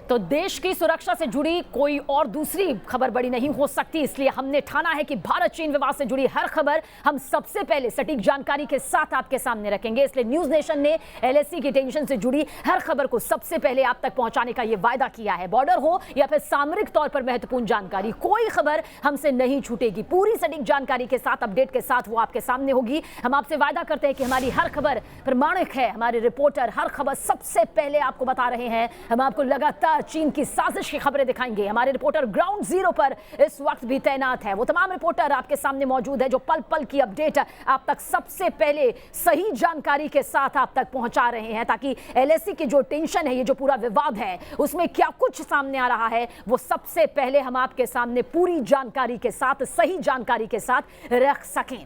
तो देश की सुरक्षा से जुड़ी कोई और दूसरी खबर बड़ी नहीं हो सकती, इसलिए हमने ठाना है कि भारत चीन विवाद से जुड़ी हर खबर हम सबसे पहले सटीक जानकारी के साथ आपके सामने रखेंगे। इसलिए न्यूज नेशन ने एलएसी की टेंशन से जुड़ी हर खबर को सबसे पहले आप तक पहुंचाने का यह वायदा किया है। बॉर्डर हो या फिर सामरिक तौर पर महत्वपूर्ण जानकारी, कोई खबर हमसे नहीं छूटेगी। पूरी सटीक जानकारी के साथ, अपडेट के साथ वो आपके सामने होगी। हम आपसे वायदा करते हैं कि हमारी हर खबर प्रमाणिक है। हमारे रिपोर्टर हर खबर सबसे पहले आपको बता रहे हैं। हम आपको लगातार चीन की साजिश की खबरें दिखाएंगे। हमारे रिपोर्टर ग्राउंड जीरो पर इस वक्त भी तैनात है। वो तमाम रिपोर्टर आपके सामने मौजूद है जो पल पल की अपडेट आप तक सबसे पहले सही जानकारी के साथ आप तक पहुंचा रहे हैं, ताकि एलएसी की जो टेंशन है, ये जो पूरा विवाद है, उसमें क्या कुछ सामने आ रहा है, वो सबसे पहले हम आपके सामने पूरी जानकारी के साथ, सही जानकारी के साथ रख सकें।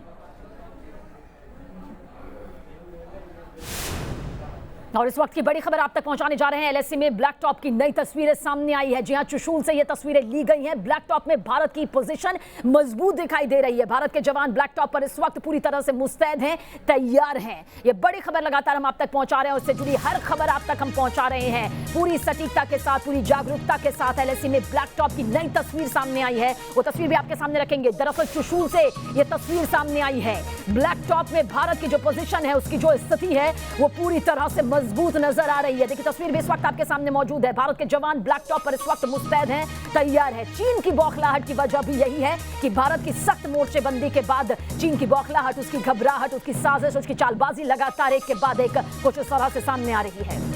और इस वक्त की बड़ी खबर आप तक पहुंचाने जा रहे हैं। एलएसी में ब्लैक टॉप की नई तस्वीरें सामने आई है। जी हां, चुशूल से ये तस्वीरें ली गई हैं। ब्लैक टॉप में भारत की पोजीशन मजबूत दिखाई दे रही है। भारत के जवान ब्लैक टॉप पर इस वक्त पूरी तरह से मुस्तैद हैं, तैयार हैं। ये बड़ी खबर लगातार हम आप तक पहुंचा रहे हैं, उससे जुड़ी हर खबर आप तक हम पहुंचा रहे हैं पूरी सटीकता के साथ, पूरी जागरूकता के साथ। एलएसी में ब्लैक टॉप की नई तस्वीर सामने आई है, वो तस्वीर भी आपके सामने रखेंगे। दरअसल चुशूल से ये तस्वीर सामने आई है। ब्लैक टॉप में भारत की जो पोजीशन है, उसकी जो स्थिति है, वो पूरी तरह से मजबूत नजर आ रही है। देखिए, तस्वीर भी इस वक्त आपके सामने मौजूद है। भारत के जवान ब्लैक टॉप पर इस वक्त मुस्तैद हैं, तैयार है। चीन की बौखलाहट की वजह भी यही है कि भारत की सख्त मोर्चेबंदी के बाद चीन की बौखलाहट, उसकी घबराहट, उसकी साजिश, उसकी चालबाजी लगातार एक के बाद एक कुछ इस तरह से सामने आ रही है।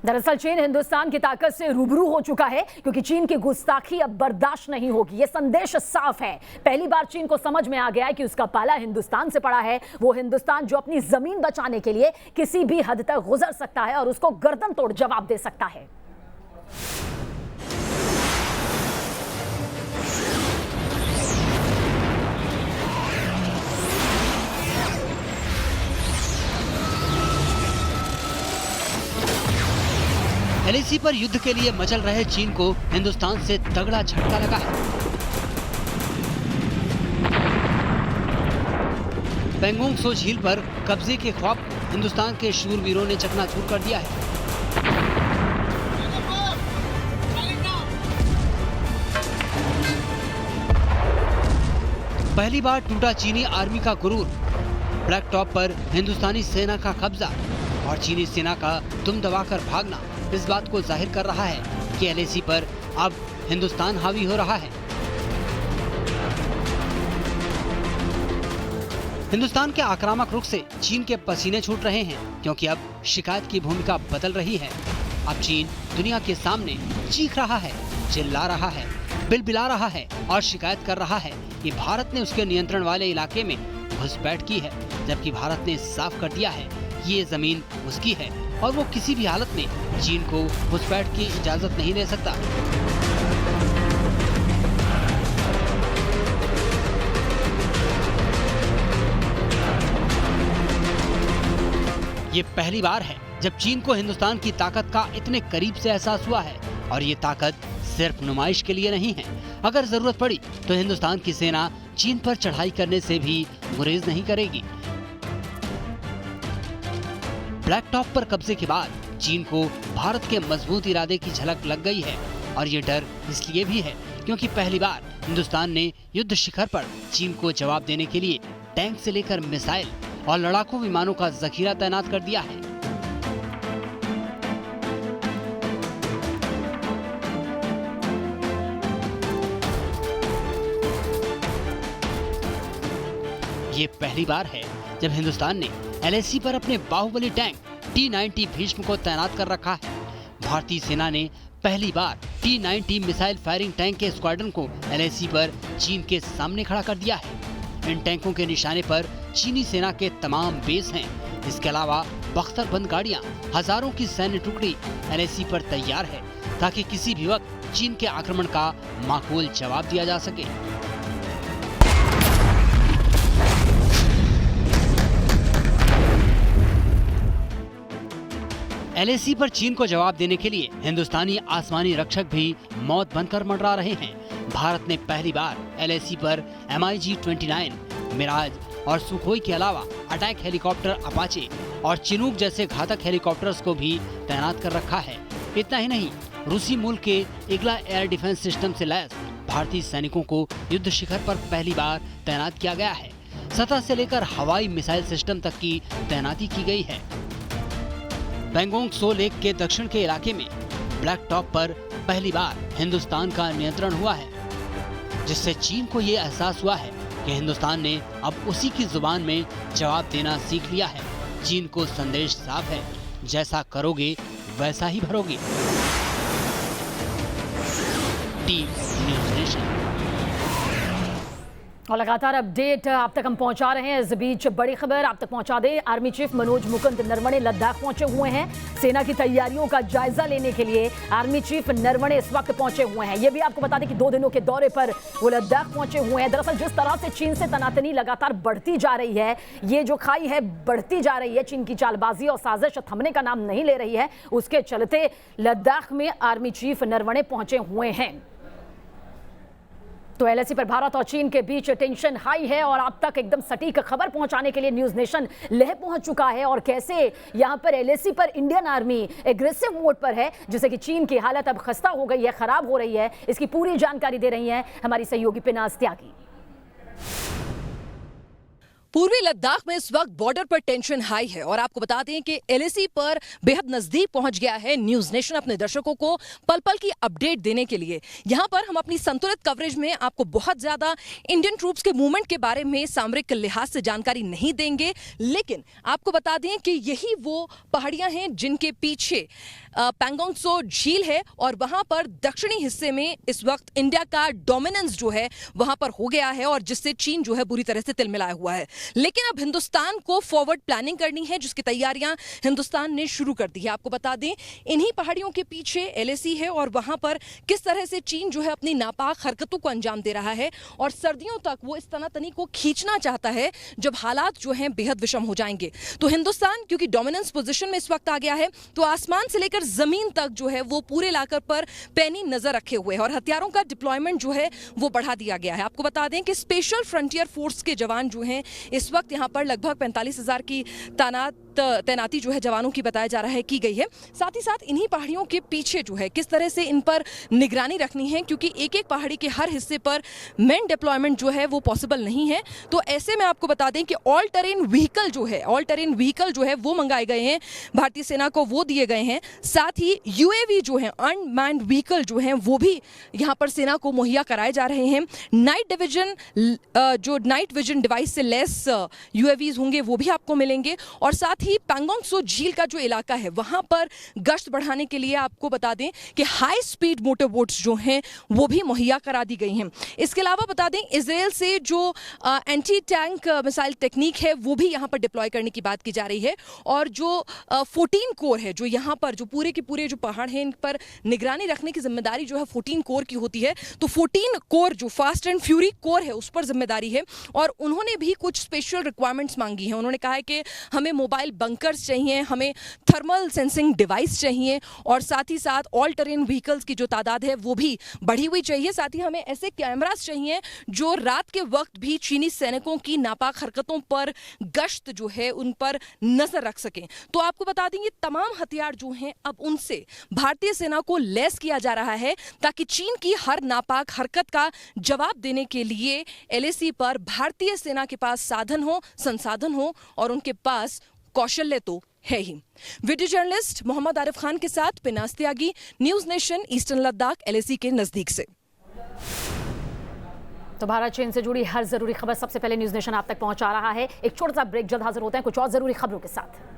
दरअसल चीन हिंदुस्तान की ताकत से रूबरू हो चुका है, क्योंकि चीन की गुस्ताखी अब बर्दाश्त नहीं होगी। यह संदेश साफ है। पहली बार चीन को समझ में आ गया है कि उसका पाला हिंदुस्तान से पड़ा है। वो हिंदुस्तान जो अपनी जमीन बचाने के लिए किसी भी हद तक गुजर सकता है और उसको गर्दन तोड़ जवाब दे सकता है। एलएसी पर युद्ध के लिए मचल रहे चीन को हिंदुस्तान से तगड़ा झटका लगा है। पेंगोंग सो झील पर कब्जे के ख्वाब को हिंदुस्तान के शूरवीरों ने चकनाचूर कर दिया है। पहली बार टूटा चीनी आर्मी का गुरूर। ब्लैक टॉप पर हिंदुस्तानी सेना का कब्जा और चीनी सेना का दुम दबाकर भागना इस बात को जाहिर कर रहा है कि एलएसी पर अब हिंदुस्तान हावी हो रहा है। हिंदुस्तान के आक्रामक रुख से चीन के पसीने छूट रहे हैं, क्योंकि अब शिकायत की भूमिका बदल रही है। अब चीन दुनिया के सामने चीख रहा है, चिल्ला रहा है, बिलबिला रहा है और शिकायत कर रहा है कि भारत ने उसके नियंत्रण वाले इलाके में घुसपैठ की है, जबकि भारत ने साफ कर दिया है कि ये जमीन उसकी है और वो किसी भी हालत में चीन को घुसपैठ की इजाजत नहीं दे सकता। ये पहली बार है जब चीन को हिंदुस्तान की ताकत का इतने करीब से एहसास हुआ है, और ये ताकत सिर्फ नुमाइश के लिए नहीं है। अगर जरूरत पड़ी तो हिंदुस्तान की सेना चीन पर चढ़ाई करने से भी गुरेज नहीं करेगी। ब्लैक टॉप पर कब्जे के बाद चीन को भारत के मजबूत इरादे की झलक लग गई है, और ये डर इसलिए भी है क्योंकि पहली बार हिंदुस्तान ने युद्ध शिखर पर चीन को जवाब देने के लिए टैंक से लेकर मिसाइल और लड़ाकू विमानों का जखीरा तैनात कर दिया है। ये पहली बार है जब हिंदुस्तान ने एलएसी पर अपने बाहुबली टैंक T-90 भीष्म को तैनात कर रखा है। भारतीय सेना ने पहली बार T-90 मिसाइल फायरिंग टैंक के स्क्वाड्रन को एलएसी पर चीन के सामने खड़ा कर दिया है। इन टैंकों के निशाने पर चीनी सेना के तमाम बेस हैं। इसके अलावा बख्तरबंद गाड़ियां, हजारों की सैन्य टुकड़ी एलएसी पर तैयार है, ताकि किसी भी वक्त चीन के आक्रमण का माकूल जवाब दिया जा सके। एलएसी पर चीन को जवाब देने के लिए हिंदुस्तानी आसमानी रक्षक भी मौत बनकर मंडरा रहे हैं। भारत ने पहली बार एलएसी पर MiG-29, मिराज और सुखोई के अलावा अटैक हेलीकॉप्टर अपाचे और चिनूक जैसे घातक हेलीकॉप्टर्स को भी तैनात कर रखा है। इतना ही नहीं, रूसी मूल के इग्ला एयर डिफेंस सिस्टम से लैस भारतीय सैनिकों को युद्ध शिखर पर पहली बार तैनात किया गया है। सतह से लेकर हवाई मिसाइल सिस्टम तक की तैनाती की गई है। पैंगोंग त्सो लेक के दक्षिण के इलाके में ब्लैक टॉप पर पहली बार हिंदुस्तान का नियंत्रण हुआ है, जिससे चीन को ये एहसास हुआ है कि हिंदुस्तान ने अब उसी की जुबान में जवाब देना सीख लिया है। चीन को संदेश साफ है, जैसा करोगे वैसा ही भरोगे। Team news nation. और लगातार अपडेट आप तक हम पहुंचा रहे हैं। इस बीच बड़ी खबर आप तक पहुंचा दें, आर्मी चीफ मनोज मुकुंद नरवणे लद्दाख पहुंचे हुए हैं। सेना की तैयारियों का जायजा लेने के लिए आर्मी चीफ नरवणे इस वक्त पहुंचे हुए हैं। ये भी आपको बता दें कि 2 दिनों के दौरे पर वो लद्दाख पहुंचे हुए हैं। दरअसल जिस तरह से चीन से तनातनी लगातार बढ़ती जा रही है, ये जो खाई है बढ़ती जा रही है, चीन की चालबाजी और साजिश थमने का नाम नहीं ले रही है, उसके चलते लद्दाख में आर्मी चीफ नरवणे पहुंचे हुए हैं। तो एलएसी पर भारत और चीन के बीच टेंशन हाई है और अब तक एकदम सटीक खबर पहुंचाने के लिए न्यूज़ नेशन लेह पहुंच चुका है। और कैसे यहां पर एलएसी पर इंडियन आर्मी एग्रेसिव मोड पर है, जिससे कि चीन की हालत अब खस्ता हो गई है, खराब हो रही है, इसकी पूरी जानकारी दे रही हैं हमारी सहयोगी पिनाज त्यागी। पूर्वी लद्दाख में इस वक्त बॉर्डर पर टेंशन हाई है और आपको बता दें कि एलएसी पर बेहद नजदीक पहुंच गया है न्यूज़ नेशन अपने दर्शकों को पल पल की अपडेट देने के लिए। यहां पर हम अपनी संतुलित कवरेज में आपको बहुत ज्यादा इंडियन ट्रूप्स के मूवमेंट के बारे में सामरिक लिहाज से जानकारी नहीं देंगे, लेकिन आपको बता दें कि यही वो पहाड़ियां हैं जिनके पीछे पैंगोंग त्सो झील है और वहां पर दक्षिणी हिस्से में इस वक्त इंडिया का डोमिनेंस जो है वहां पर हो गया है और जिससे चीन जो है बुरी तरह से तिलमिलाया हुआ है। लेकिन अब हिंदुस्तान को फॉरवर्ड प्लानिंग करनी है, जिसकी तैयारियां हिंदुस्तान ने शुरू कर दी है। आपको बता दें इन्हीं पहाड़ियों के पीछे एलएसी है और वहां पर किस तरह से चीन जो है अपनी नापाक हरकतों को अंजाम दे रहा है और सर्दियों तक वो इस तनातनी को खींचना चाहता है जब हालात जो हैं बेहद विषम हो जाएंगे। तो हिंदुस्तान क्योंकि डोमिनेंस पोजीशन में इस वक्त आ गया है, तो आसमान से लेकर जमीन तक जो है वो पूरे इलाके पर पैनी नजर रखे हुए है और हथियारों का डिप्लॉयमेंट जो है वो बढ़ा दिया गया है। आपको बता दें कि स्पेशल फ्रंटियर फोर्स के जवान जो हैं इस वक्त यहां पर लगभग 45,000 की तैनाती जो है जवानों की बताया जा रहा है की गई है। साथ ही साथ इन्हीं पहाड़ियों के पीछे जो है किस तरह से इन पर निगरानी रखनी है, क्योंकि एक एक पहाड़ी के हर हिस्से पर मैन डिप्लॉयमेंट जो है वो पॉसिबल नहीं है। तो ऐसे में आपको बता दें कि ऑल टेरेन व्हीकल जो है वो मंगाए गए हैं, भारतीय सेना को वो दिए गए हैं। साथ ही यूएवी जो है अनमैन्ड व्हीकल जो है वो भी यहाँ पर सेना को मुहैया कराए जा रहे हैं। नाइट विजन डिवाइस से लेस यूएवीज होंगे वो भी आपको मिलेंगे और साथ ही पैंगोंग त्सो झील का जो इलाका है वहां पर गश्त बढ़ाने के लिए आपको बता दें कि हाई स्पीड मोटर बोट्स जो हैं वो भी मुहैया करा दी गई हैं। इसके अलावा बता दें इजराइल से जो एंटी टैंक मिसाइल टेक्निक है वो भी यहाँ पर डिप्लॉय करने की बात की जा रही है और जो 14 कोर है जो यहाँ पर जो पूरे के पूरे जो पहाड़ हैं इन पर निगरानी रखने की जिम्मेदारी जो है 14 कोर की होती है। तो 14 कोर जो फास्ट एंड फ्यूरी कोर है उस पर जिम्मेदारी है और उन्होंने भी कुछ स्पेशल रिक्वायरमेंट्स मांगी हैं। उन्होंने कहा है कि हमें मोबाइल बंकर्स चाहिए, हमें थर्मल सेंसिंग डिवाइस चाहिए और साथ ही साथ ऑल टेरेन व्हीकल्स की जो तादाद है वो भी बढ़ी हुई चाहिए। साथ ही हमें ऐसे कैमरास चाहिए जो रात के वक्त भी चीनी सैनिकों की नापाक हरकतों पर गश्त जो है उन पर नजर रख सकें। तो आपको बता दें ये तमाम हथियार जो हैं अब उनसे भारतीय सेना को लैस किया जा रहा है ताकि चीन की हर नापाक हरकत का जवाब देने के लिए एलएसी पर भारतीय सेना के पास साधन हो, संसाधन हो और उनके पास कौशल्य तो है ही। वीडियो जर्नलिस्ट मोहम्मद आरिफ खान के साथ Pinaz Tyagi, news nation, eastern Ladakh, LAC के नजदीक से। तो भारत चीन से जुड़ी हर जरूरी खबर सबसे पहले न्यूज़ नेशन आप तक पहुंचा रहा है। एक छोटा सा ब्रेक, जल्द हाजिर होते हैं कुछ और जरूरी खबरों के साथ।